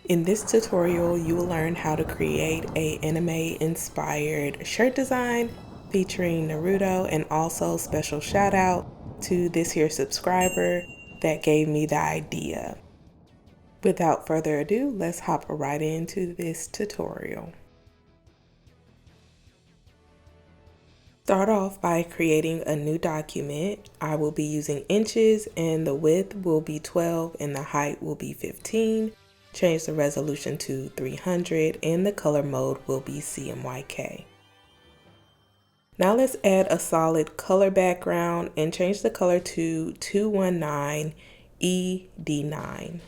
In this tutorial, you will learn how to create an anime-inspired shirt design featuring Naruto, and also special shout out to this here subscriber that gave me the idea. Without further ado, let's hop right into this tutorial. Start off by creating a new document. I will be using inches and the width will be 12 and the height will be 15. Change the resolution to 300 and the color mode will be CMYK. Now let's add a solid color background and change the color to 219 ED9.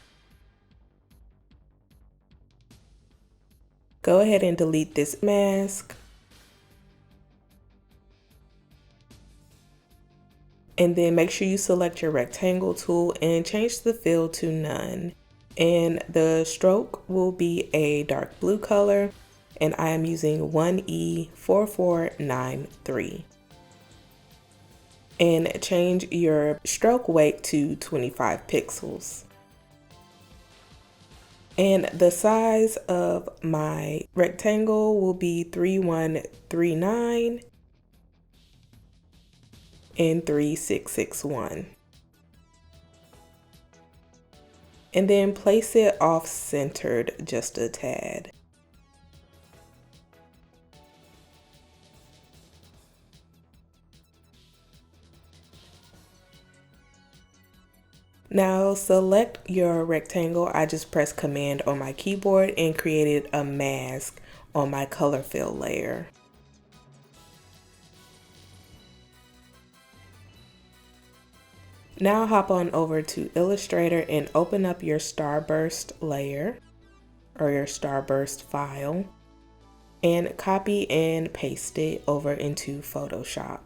Go ahead and delete this mask. And then make sure you select your rectangle tool and change the fill to none. And the stroke will be a dark blue color, and I am using 1E4493. And change your stroke weight to 25 pixels. And the size of my rectangle will be 3139 and 3661. And then place it off-centered just a tad. Now select your rectangle. I just pressed Command on my keyboard and created a mask on my color fill layer. Now hop on over to Illustrator and open up your Starburst layer or your Starburst file and copy and paste it over into Photoshop.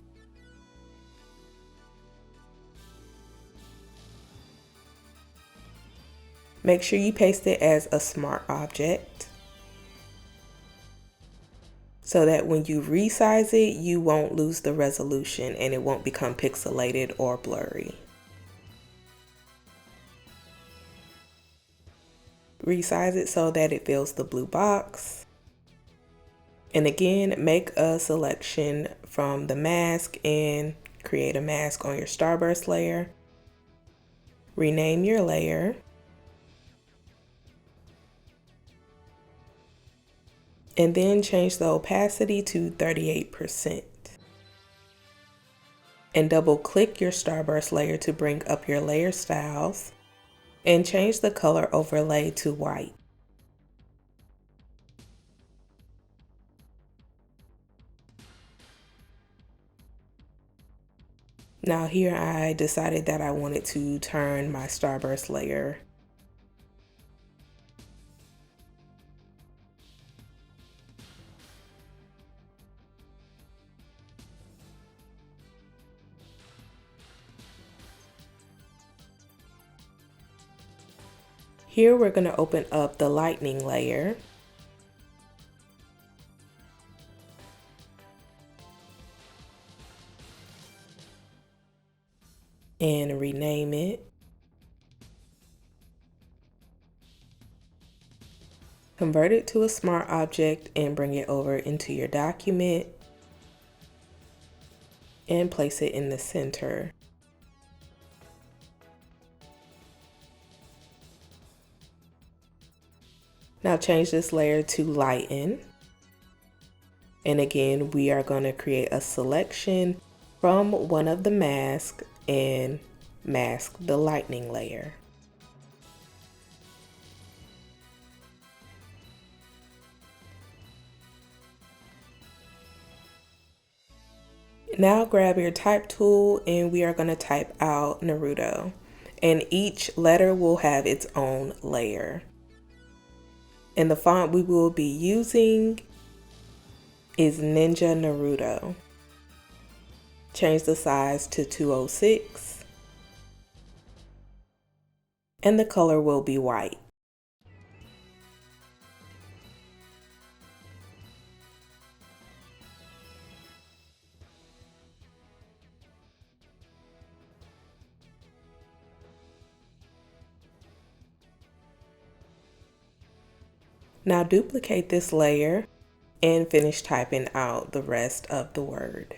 Make sure you paste it as a smart object so that when you resize it, you won't lose the resolution and it won't become pixelated or blurry. Resize it so that it fills the blue box. And again, make a selection from the mask and create a mask on your Starburst layer. Rename your layer. And then change the opacity to 38%. And double click your Starburst layer to bring up your layer styles. And change the color overlay to white. Now here I decided that I wanted to turn my Starburst layer. Here we're going to open up the lightning layer. And rename it. Convert it to a smart object and bring it over into your document. And place it in the center. Now change this layer to lighten. And again, we are going to create a selection from one of the masks and mask the lightning layer. Now grab your type tool and we are going to type out Naruto. And each letter will have its own layer. And the font we will be using is Ninja Naruto. Change the size to 206. And the color will be white. Now duplicate this layer and finish typing out the rest of the word.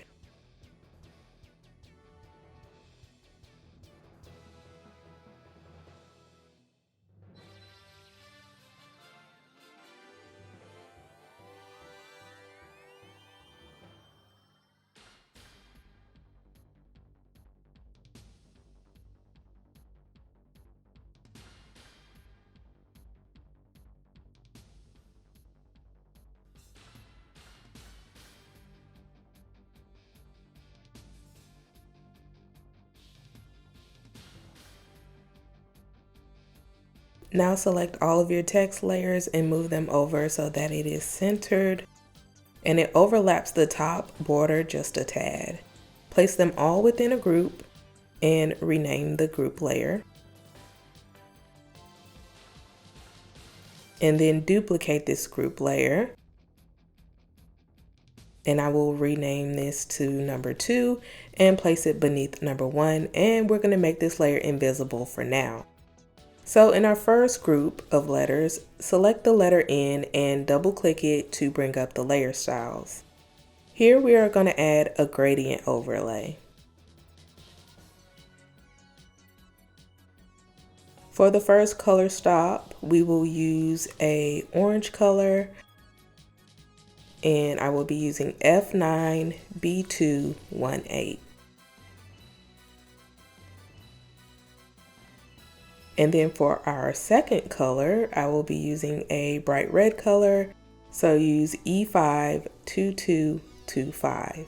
Now select all of your text layers and move them over so that it is centered and it overlaps the top border just a tad. Place them all within a group and rename the group layer. And then duplicate this group layer. And I will rename this to number 2 and place it beneath number 1. And we're going to make this layer invisible for now. So in our first group of letters, select the letter N and double click it to bring up the layer styles. Here we are going to add a gradient overlay. For the first color stop, we will use a orange color and I will be using F9 B218. And then for our second color, I will be using a bright red color, so use E5 2225.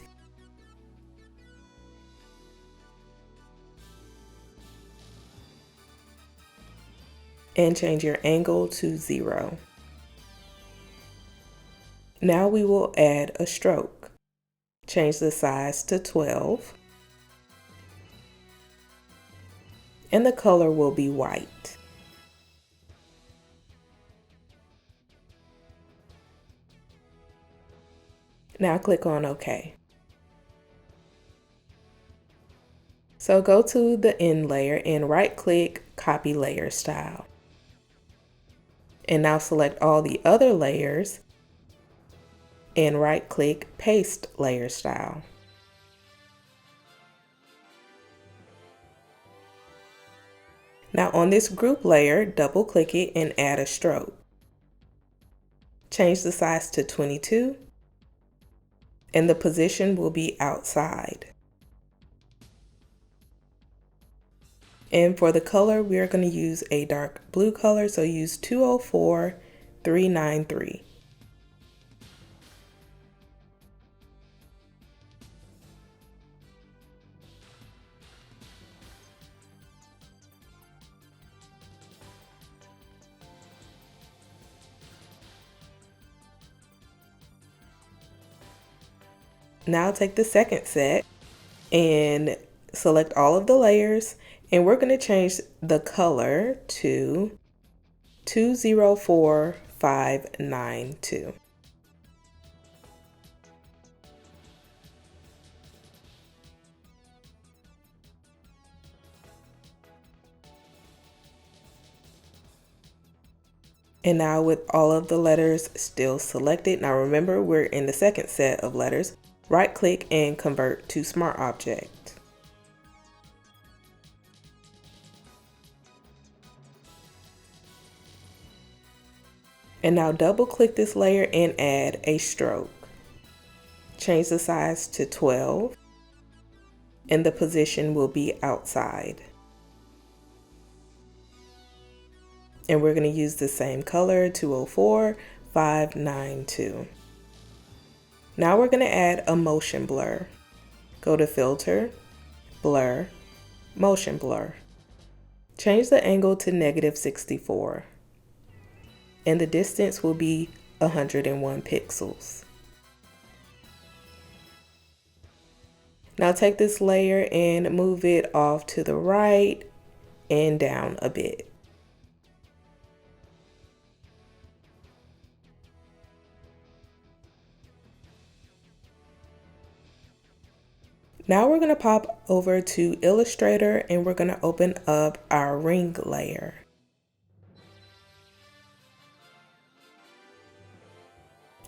And change your angle to 0. Now we will add a stroke. Change the size to 12. And the color will be white. Now click on OK. So go to the N layer and right click, copy layer style. And now select all the other layers and right click, paste layer style. Now on this group layer, double click it and add a stroke. Change the size to 22 and the position will be outside. And for the color, we are going to use a dark blue color, so use 204393. Now take the second set and select all of the layers, and we're going to change the color to 204592. And now with all of the letters still selected, now remember we're in the second set of letters, right click and convert to Smart Object. And now double click this layer and add a stroke. Change the size to 12 and the position will be outside. And we're going to use the same color, 204592. Now we're going to add a motion blur. Go to Filter, Blur, Motion Blur. Change the angle to -64. And the distance will be 101 pixels. Now take this layer and move it off to the right and down a bit. Now we're going to pop over to Illustrator and we're going to open up our ring layer.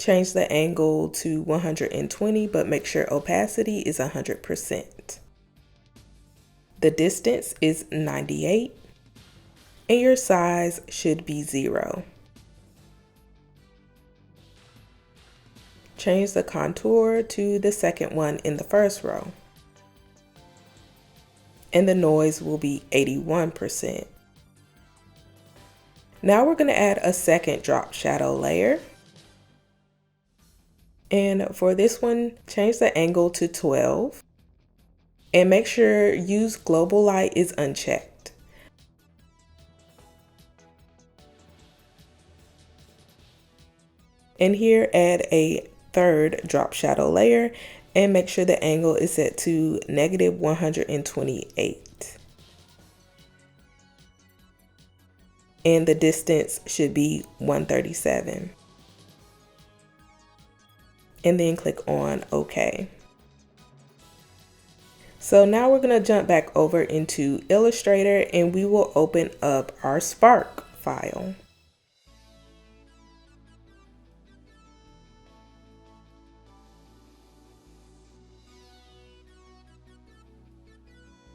Change the angle to 120, but make sure opacity is 100%. The distance is 98, and your size should be 0. Change the contour to the second one in the first row, and the noise will be 81%. Now we're going to add a second drop shadow layer. And for this one, change the angle to 12 and make sure use global light is unchecked. And here add a third drop shadow layer and make sure the angle is set to -128. And the distance should be 137. And then click on OK. So now we're going to jump back over into Illustrator and we will open up our Spark file.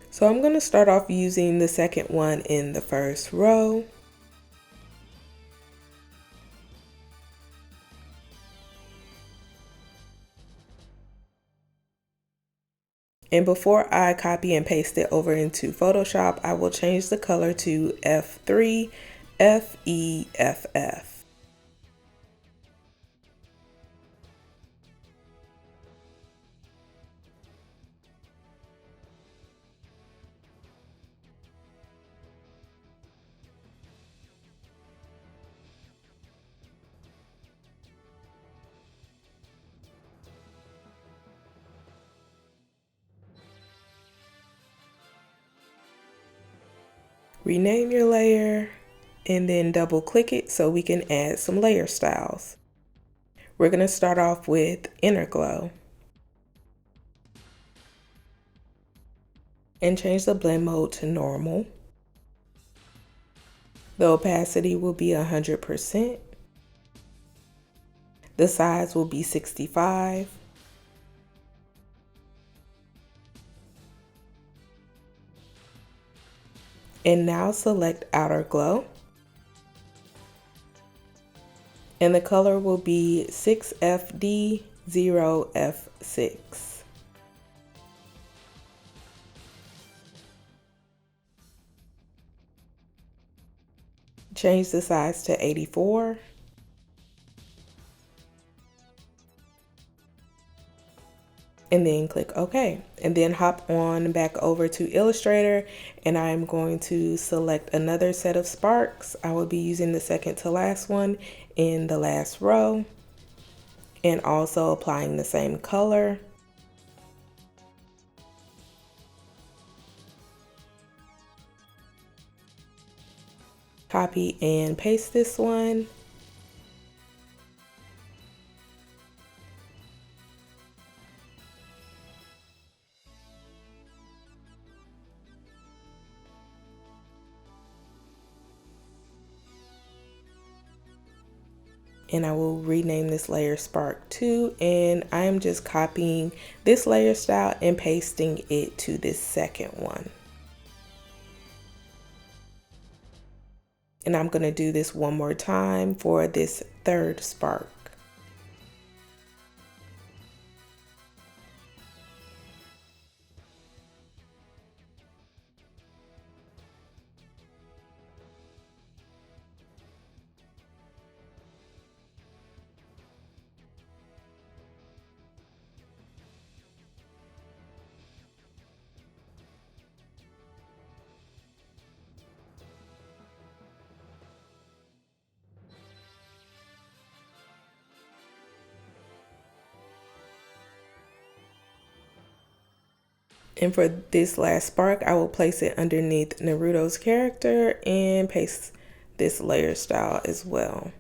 So I'm going to start off using the second one in the first row. And before I copy and paste it over into Photoshop, I will change the color to F3 FEFF. Rename your layer and then double click it so we can add some layer styles. We're going to start off with Inner Glow and change the blend mode to normal. The opacity will be 100%. The size will be 65. And now select Outer Glow. And the color will be 6FD0F6. Change the size to 84. And then click OK. And then hop on back over to Illustrator and I'm going to select another set of sparks. I will be using the second to last one in the last row and also applying the same color. Copy and paste this one. And I will rename this layer Spark 2 and I am just copying this layer style and pasting it to this second one. And I'm going to do this one more time for this third spark. And for this last spark, I will place it underneath Naruto's character and paste this layer style as well.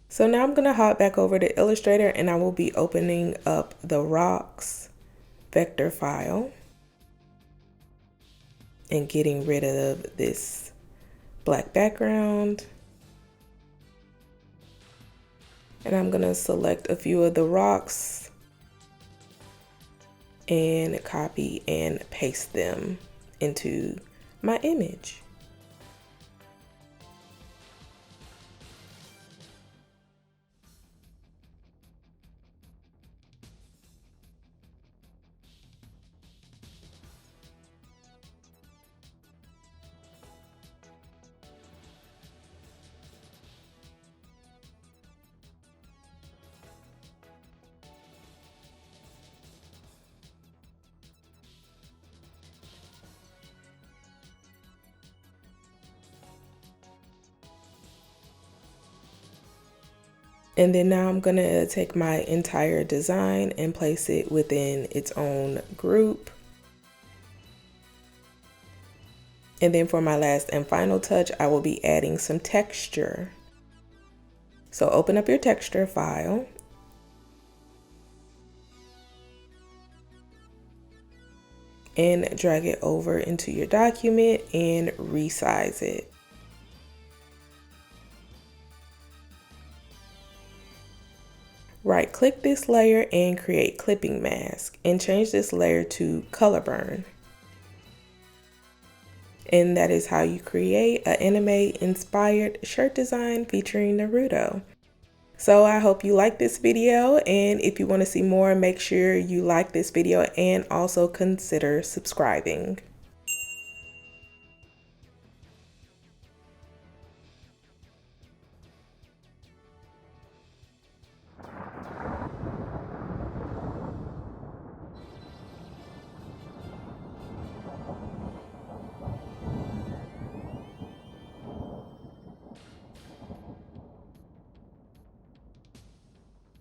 So now I'm going to hop back over to Illustrator and I will be opening up the rocks vector file and getting rid of this black background. And I'm gonna select a few of the rocks and copy and paste them into my image. And then now I'm gonna take my entire design and place it within its own group. And then for my last and final touch, I will be adding some texture. So open up your texture file. And drag it over into your document and resize it. Right click this layer and create clipping mask and change this layer to color burn. And that is how you create an anime inspired shirt design featuring Naruto. So I hope you like this video, and if you want to see more, make sure you like this video and also consider subscribing.